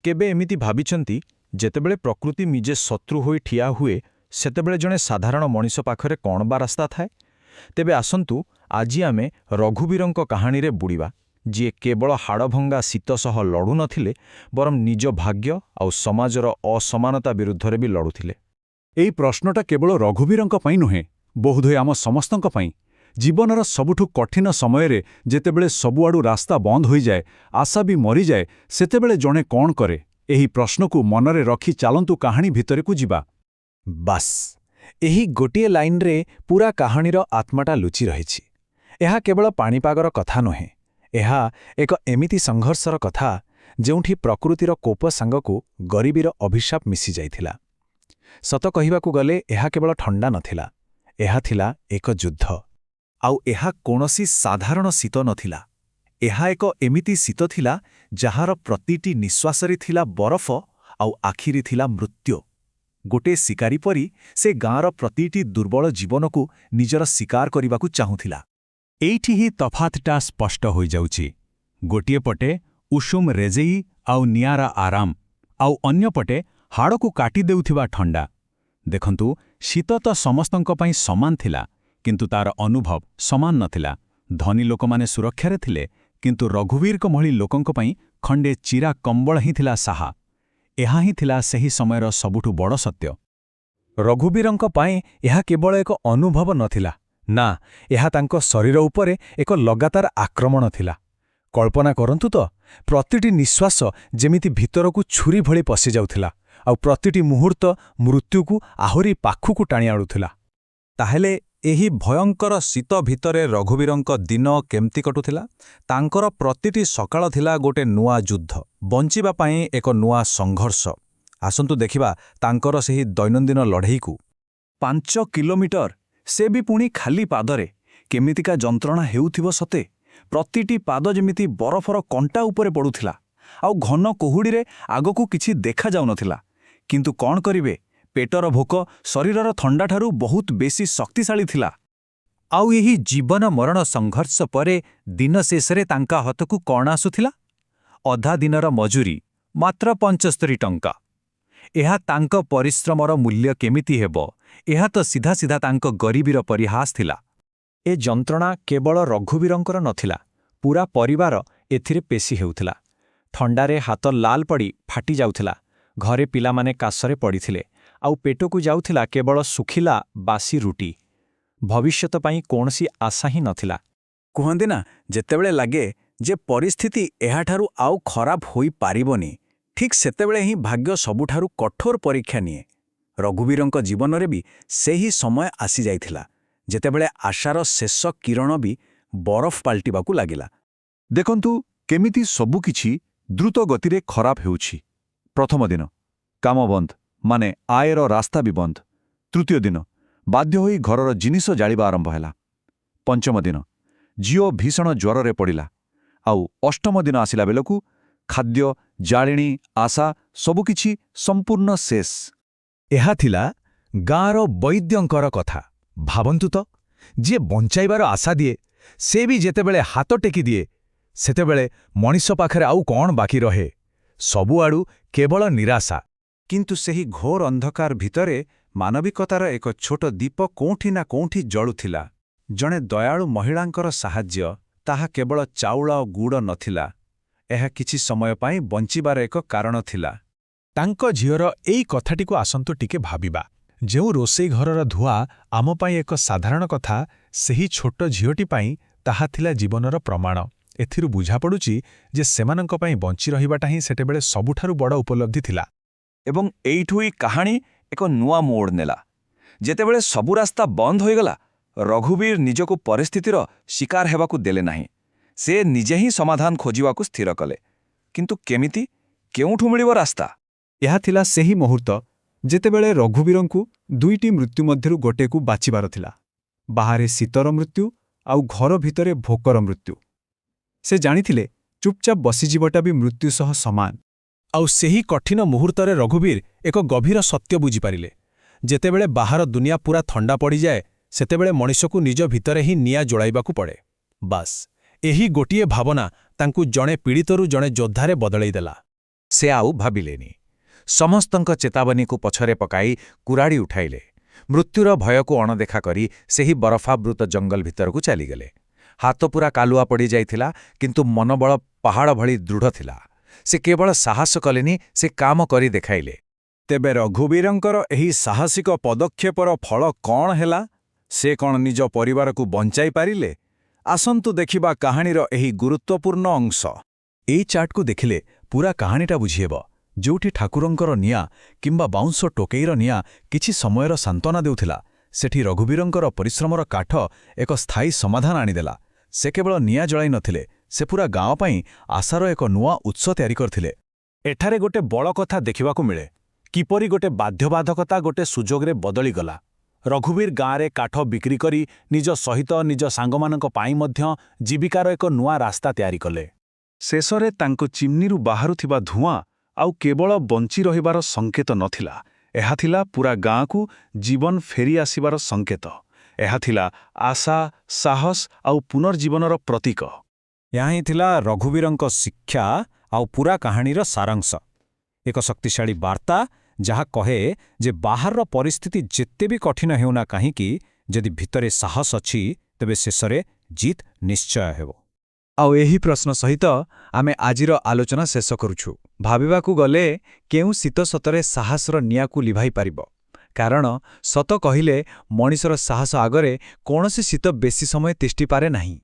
କେବେ ଏମିତି ଭାବିଛନ୍ତି ଯେତେବେଳେ ପ୍ରକୃତି ନିଜେ ଶତ୍ରୁ ହୋଇ ଠିଆ ହୁଏ ସେତେବେଳେ ଜଣେ ସାଧାରଣ ମଣିଷ ପାଖରେ କ'ଣ ବା ରାସ୍ତା ଥାଏ? ତେବେ ଆସନ୍ତୁ ଆଜି ଆମେ ରଘୁବୀରଙ୍କ କାହାଣୀରେ ବୁଡ଼ିବା, ଯିଏ କେବଳ ହାଡ଼ଭଙ୍ଗା ଶୀତ ସହ ଲଢ଼ୁନଥିଲେ ବରଂ ନିଜ ଭାଗ୍ୟ ଆଉ ସମାଜର ଅସମାନତା ବିରୁଦ୍ଧରେ ବି ଲଢ଼ୁଥିଲେ। ଏହି ପ୍ରଶ୍ନଟା କେବଳ ରଘୁବୀରଙ୍କ ପାଇଁ ନୁହେଁ, ବୋଧହୁଏ ଆମ ସମସ୍ତଙ୍କ ପାଇଁ। ଜୀବନର ସବୁଠୁ କଠିନ ସମୟରେ ଯେତେବେଳେ ସବୁଆଡ଼ୁ ରାସ୍ତା ବନ୍ଦ ହୋଇଯାଏ, ଆଶା ବି ମରିଯାଏ, ସେତେବେଳେ ଜଣେ କ'ଣ କରେ? ଏହି ପ୍ରଶ୍ନକୁ ମନରେ ରଖି ଚାଲନ୍ତୁ କାହାଣୀ ଭିତରକୁ ଯିବା। ବାସ୍, ଏହି ଗୋଟିଏ ଲାଇନ୍ରେ ପୂରା କାହାଣୀର ଆତ୍ମାଟା ଲୁଚି ରହିଛି। ଏହା କେବଳ ପାଣିପାଗର କଥା ନୁହେଁ, ଏହା ଏକ ଏମିତି ସଂଘର୍ଷର କଥା ଯେଉଁଠି ପ୍ରକୃତିର କୋପ ସାଙ୍ଗକୁ ଗରିବୀର ଅଭିଶାପ ମିଶିଯାଇଥିଲା। ସତ କହିବାକୁ ଗଲେ ଏହା କେବଳ ଥଣ୍ଡା ନଥିଲା, ଏହା ଥିଲା ଏକ ଯୁଦ୍ଧ। ଆଉ ଏହା କୌଣସି ସାଧାରଣ ଶୀତ ନଥିଲା। ଏହା ଏକ ଏମିତି ଶୀତ ଥିଲା ଯାହାର ପ୍ରତିଟି ନିଶ୍ୱାସରେ ଥିଲା ବରଫ ଆଉ ଆଖିରେ ଥିଲା ମୃତ୍ୟୁ। ଗୋଟିଏ ଶିକାରୀ ପରି ସେ ଗାଁର ପ୍ରତିଟି ଦୁର୍ବଳ ଜୀବନକୁ ନିଜର ଶିକାର କରିବାକୁ ଚାହୁଁଥିଲା। ଏଇଠି ହିଁ ତଫାତଟା ସ୍ପଷ୍ଟ ହୋଇଯାଉଛି। ଗୋଟିଏ ପଟେ ଉଷୁମ ରେଜେଇ ଆଉ ନିଆରା ଆରାମ, ଆଉ ଅନ୍ୟପଟେ ହାଡ଼କୁ କାଟି ଦେଉଥିବା ଥଣ୍ଡା। ଦେଖନ୍ତୁ, ଶୀତ ତ ସମସ୍ତଙ୍କ ପାଇଁ ସମାନ ଥିଲା, କିନ୍ତୁ ତାର ଅନୁଭବ ସମାନ ନଥିଲା। ଧନୀ ଲୋକମାନେ ସୁରକ୍ଷାରେ ଥିଲେ, କିନ୍ତୁ ରଘୁବୀରଙ୍କ ଭଳି ଲୋକଙ୍କ ପାଇଁ ଖଣ୍ଡେ ଚିରା କମ୍ବଳ ହିଁ ଥିଲା ସାହା। ଏହା ହିଁ ଥିଲା ସେହି ସମୟର ସବୁଠୁ ବଡ଼ ସତ୍ୟ। ରଘୁବୀରଙ୍କ ପାଇଁ ଏହା କେବଳ ଏକ ଅନୁଭବ ନଥିଲା, ନା, ଏହା ତାଙ୍କ ଶରୀର ଉପରେ ଏକ ଲଗାତାର ଆକ୍ରମଣ ଥିଲା। କଳ୍ପନା କରନ୍ତୁ ତ, ପ୍ରତିଟି ନିଶ୍ୱାସ ଯେମିତି ଭିତରକୁ ଛୁରୀ ଭଳି ପଶିଯାଉଥିଲା, ଆଉ ପ୍ରତିଟି ମୁହୂର୍ତ୍ତ ମୃତ୍ୟୁକୁ ଆହୁରି ପାଖକୁ ଟାଣି ଆଣୁଥିଲା। ତାହେଲେ ଏହି ଭୟଙ୍କର ଶୀତ ଭିତରେ ରଘୁବୀରଙ୍କ ଦିନ କେମିତି କଟୁଥିଲା? ତାଙ୍କର ପ୍ରତିଟି ସକାଳ ଥିଲା ଗୋଟେ ନୂଆ ଯୁଦ୍ଧ, ବଞ୍ଚିବା ପାଇଁ ଏକ ନୂଆ ସଂଘର୍ଷ। ଆସନ୍ତୁ ଦେଖିବା ତାଙ୍କର ସେହି ଦୈନନ୍ଦିନ ଲଢ଼େଇକୁ। 5 କିଲୋମିଟର, ସେ ବି ପୁଣି ଖାଲି ପାଦରେ। କେମିତିକା ଯନ୍ତ୍ରଣା ହେଉଥିବ ସତେ! ପ୍ରତିଟି ପାଦ ଯେମିତି ବରଫର କଣ୍ଟା ଉପରେ ପଡ଼ୁଥିଲା, ଆଉ ଘନ କୁହୁଡ଼ିରେ ଆଗକୁ କିଛି ଦେଖାଯାଉନଥିଲା। କିନ୍ତୁ କ'ଣ କରିବେ, ପେଟର ଭୋକ ଶରୀରର ଥଣ୍ଡାଠାରୁ ବହୁତ ବେଶୀ ଶକ୍ତିଶାଳୀ ଥିଲା। ଆଉ ଏହି ଜୀବନ ମରଣ ସଂଘର୍ଷ ପରେ ଦିନ ଶେଷରେ ତାଙ୍କ ହାତକୁ କ'ଣ ଆସୁଥିଲା? ଅଧା ଦିନର ମଜୁରୀ, ମାତ୍ର 75 ଟଙ୍କା। ଏହା ତାଙ୍କ ପରିଶ୍ରମର ମୂଲ୍ୟ କେମିତି ହେବ? ଏହା ତ ସିଧା ସିଧା ତାଙ୍କ ଗରିବୀର ପରିହାସ ଥିଲା। ଏ ଯନ୍ତ୍ରଣା କେବଳ ରଘୁବୀରଙ୍କର ନଥିଲା, ପୂରା ପରିବାର ଏଥିରେ ପେଶି ହେଉଥିଲା। ଥଣ୍ଡାରେ ହାତ ଲାଲ ପଡ଼ି ଫାଟି ଯାଉଥିଲା, ଘରେ ପିଲାମାନେ କାଶରେ ପଡ଼ିଥିଲେ, ଆଉ ପେଟକୁ ଯାଉଥିଲା କେବଳ ଶୁଖିଲା ବାସି ରୁଟି। ଭବିଷ୍ୟତ ପାଇଁ କୌଣସି ଆଶା ହିଁ ନଥିଲା। କୁହନ୍ତି ନା, ଯେତେବେଳେ ଲାଗେ ଯେ ପରିସ୍ଥିତି ଏହାଠାରୁ ଆଉ ଖରାପ ହୋଇପାରିବନି, ଠିକ୍ ସେତେବେଳେ ହିଁ ଭାଗ୍ୟ ସବୁଠାରୁ କଠୋର ପରୀକ୍ଷା ନିଏ। ରଘୁବୀରଙ୍କ ଜୀବନରେ ବି ସେହି ସମୟ ଆସିଯାଇଥିଲା, ଯେତେବେଳେ ଆଶାର ଶେଷ କିରଣ ବି ବରଫ ପାଲଟିବାକୁ ଲାଗିଲା। ଦେଖନ୍ତୁ କେମିତି ସବୁକିଛି ଦ୍ରୁତ ଗତିରେ ଖରାପ ହେଉଛି। ପ୍ରଥମ ଦିନ, କାମ ବନ୍ଦ, ମାନେ ଆୟର ରାସ୍ତା ବି ବନ୍ଦ। ତୃତୀୟ ଦିନ, ବାଧ୍ୟ ହୋଇ ଘରର ଜିନିଷ ଜାଳିବା ଆରମ୍ଭ ହେଲା। ପଞ୍ଚମ ଦିନ, ଝିଅ ଭୀଷଣ ଜ୍ୱରରେ ପଡ଼ିଲା। ଆଉ ଅଷ୍ଟମ ଦିନ ଆସିଲା ବେଳକୁ ଖାଦ୍ୟ, ଜାଳେଣୀ, ଆଶା ସବୁକିଛି ସମ୍ପୂର୍ଣ୍ଣ ଶେଷ। ଏହା ଥିଲା ଗାଁର ବୈଦ୍ୟଙ୍କର କଥା। ଭାବନ୍ତୁ ତ, ଯିଏ ବଞ୍ଚାଇବାର ଆଶା ଦିଏ, ସେ ବି ଯେତେବେଳେ ହାତ ଟେକି ଦିଏ, ସେତେବେଳେ ମଣିଷ ପାଖରେ ଆଉ କ'ଣ ବାକି ରହେ? ସବୁଆଡ଼ୁ କେବଳ ନିରାଶା। କିନ୍ତୁ ସେହି ଘୋର ଅନ୍ଧକାର ଭିତରେ ମାନବିକତାର ଏକ ଛୋଟ ଦୀପ କୋଉଠି ନା କୋଉଠି ଜଳୁଥିଲା। ଜଣେ ଦୟାଳୁ ମହିଳାଙ୍କର ସାହାଯ୍ୟ, ତାହା କେବଳ ଚାଉଳ ଓ ଗୁଡ଼ ନଥିଲା, ଏହା କିଛି ସମୟ ପାଇଁ ବଞ୍ଚିବାର ଏକ କାରଣ ଥିଲା। ତାଙ୍କ ଝିଅର ଏଇ କଥାଟିକୁ ଆସନ୍ତୁ ଟିକେ ଭାବିବା। ଯେଉଁ ରୋଷେଇ ଘରର ଧୂଆ ଆମ ପାଇଁ ଏକ ସାଧାରଣ କଥା, ସେହି ଛୋଟ ଝିଅଟି ପାଇଁ ତାହା ଥିଲା ଜୀବନର ପ୍ରମାଣ। ଏଥିରୁ ବୁଝାପଡ଼ୁଛି ଯେ ସେମାନଙ୍କ ପାଇଁ ବଞ୍ଚି ରହିବାଟା ହିଁ ସେତେବେଳେ ସବୁଠାରୁ ବଡ଼ ଉପଲବ୍ଧି ଥିଲା। ଏବଂ ଏଇଠୁ ହିଁ କାହାଣୀ ଏକ ନୂଆ ମୋଡ଼ ନେଲା। ଯେତେବେଳେ ସବୁ ରାସ୍ତା ବନ୍ଦ ହୋଇଗଲା, ରଘୁବୀର ନିଜକୁ ପରିସ୍ଥିତିର ଶିକାର ହେବାକୁ ଦେଲେ ନାହିଁ। ସେ ନିଜେ ହିଁ ସମାଧାନ ଖୋଜିବାକୁ ସ୍ଥିର କଲେ। କିନ୍ତୁ କେମିତି? କେଉଁଠୁ ମିଳିବ ରାସ୍ତା? ଏହା ଥିଲା ସେହି ମୁହୂର୍ତ୍ତ ଯେତେବେଳେ ରଘୁବୀରଙ୍କୁ ଦୁଇଟି ମୃତ୍ୟୁ ମଧ୍ୟରୁ ଗୋଟେକୁ ବାଛିବାର ଥିଲା। ବାହାରେ ଶୀତର ମୃତ୍ୟୁ, ଆଉ ଘର ଭିତରେ ଭୋକର ମୃତ୍ୟୁ। ସେ ଜାଣିଥିଲେ ଚୁପଚାପ ବସିଯିବଟା ବି ମୃତ୍ୟୁ ସହ ସମାନ। ଆଉ ସେହି କଠିନ ମୁହୂର୍ତ୍ତରେ ରଘୁବୀର ଏକ ଗଭୀର ସତ୍ୟ ବୁଝିପାରିଲେ। ଯେତେବେଳେ ବାହାର ଦୁନିଆ ପୂରା ଥଣ୍ଡା ପଡ଼ିଯାଏ, ସେତେବେଳେ ମଣିଷକୁ ନିଜ ଭିତରେ ହିଁ ନିଆଁ ଜଳାଇବାକୁ ପଡ଼େ। ବାସ୍, ଏହି ଗୋଟିଏ ଭାବନା ତାଙ୍କୁ ଜଣେ ପୀଡ଼ିତରୁ ଜଣେ ଯୋଦ୍ଧାରେ ବଦଳେଇ ଦେଲା। ସେ ଆଉ ଭାବିଲେନି। ସମସ୍ତଙ୍କ ଚେତାବନୀକୁ ପଛରେ ପକାଇ କୁରାଡ଼ି ଉଠାଇଲେ। ମୃତ୍ୟୁର ଭୟକୁ ଅଣଦେଖା କରି ସେହି ବରଫାବୃତ ଜଙ୍ଗଲ ଭିତରକୁ ଚାଲିଗଲେ। ହାତ ପୂରା କାଲୁଆ ପଡ଼ିଯାଇଥିଲା, କିନ୍ତୁ ମନୋବଳ ପାହାଡ଼ ଭଳି ଦୃଢ଼ ଥିଲା। ସେ କେବଳ ସାହସ କଲେନି, ସେ କାମ କରି ଦେଖାଇଲେ। ତେବେ ରଘୁବୀରଙ୍କର ଏହି ସାହସିକ ପଦକ୍ଷେପର ଫଳ କ'ଣ ହେଲା? ସେ କ'ଣ ନିଜ ପରିବାରକୁ ବଞ୍ଚାଇ ପାରିଲେ? ଆସନ୍ତୁ ଦେଖିବା କାହାଣୀର ଏହି ଗୁରୁତ୍ୱପୂର୍ଣ୍ଣ ଅଂଶ। ଏଇ ଚାର୍ଟକୁ ଦେଖିଲେ ପୂରା କାହାଣୀଟା ବୁଝିହେବ। ଯୋଉଠି ଠାକୁରଙ୍କର ନିଆଁ କିମ୍ବା ବାଉଁଶ ଟୋକେଇର ନିଆଁ କିଛି ସମୟର ସାନ୍ତ୍ୱନା ଦେଉଥିଲା, ସେଠି ରଘୁବୀରଙ୍କର ପରିଶ୍ରମର କାଠ ଏକ ସ୍ଥାୟୀ ସମାଧାନ ଆଣିଦେଲା। ସେ କେବଳ ନିଆଁ ଜଳାଇ ନଥିଲେ, ସେ ପୂରା ଗାଁ ପାଇଁ ଆଶାର ଏକ ନୂଆ ଉତ୍ସ ତିଆରି କରିଥିଲେ। ଏଠାରେ ଗୋଟେ ବଡ଼ କଥା ଦେଖିବାକୁ ମିଳେ। କିପରି ଗୋଟେ ବାଧ୍ୟବାଧକତା ଗୋଟେ ସୁଯୋଗରେ ବଦଳିଗଲା। ରଘୁବୀର ଗାଁରେ କାଠ ବିକ୍ରି କରି ନିଜ ସହିତ ନିଜ ସାଙ୍ଗମାନଙ୍କ ପାଇଁ ମଧ୍ୟ ଜୀବିକାର ଏକ ନୂଆ ରାସ୍ତା ତିଆରି କଲେ। ଶେଷରେ ତାଙ୍କ ଚିମ୍ନିରୁ ବାହାରୁଥିବା ଧୂଆଁ ଆଉ କେବଳ ବଞ୍ଚି ରହିବାର ସଙ୍କେତ ନଥିଲା, ଏହା ଥିଲା ପୂରା ଗାଁକୁ ଜୀବନ ଫେରି ଆସିବାର ସଙ୍କେତ। ଏହା ଥିଲା ଆଶା, ସାହସ ଆଉ ପୁନର୍ଜୀବନର ପ୍ରତୀକ। ଏହା ହିଁ ଥିଲା ରଘୁବୀରଙ୍କ ଶିକ୍ଷା ଆଉ ପୂରା କାହାଣୀର ସାରାଂଶ। ଏକ ଶକ୍ତିଶାଳୀ ବାର୍ତ୍ତା ଯାହା କହେ ଯେ ବାହାରର ପରିସ୍ଥିତି ଯେତେ ବି କଠିନ ହେଉନା କାହିଁକି, ଯଦି ଭିତରେ ସାହସ ଅଛି, ତେବେ ଶେଷରେ ଜିତ୍ ନିଶ୍ଚୟ ହେବ। ଆଉ ଏହି ପ୍ରଶ୍ନ ସହିତ ଆମେ ଆଜିର ଆଲୋଚନା ଶେଷ କରୁଛୁ। ଭାବିବାକୁ ଗଲେ କେଉଁ ଶୀତ ସତରେ ସାହସର ନିଆଁକୁ ଲିଭାଇ ପାରିବ? କାରଣ ସତ କହିଲେ ମଣିଷର ସାହସ ଆଗରେ କୌଣସି ଶୀତ ବେଶୀ ସମୟ ତିଷ୍ଠିପାରେ ନାହିଁ।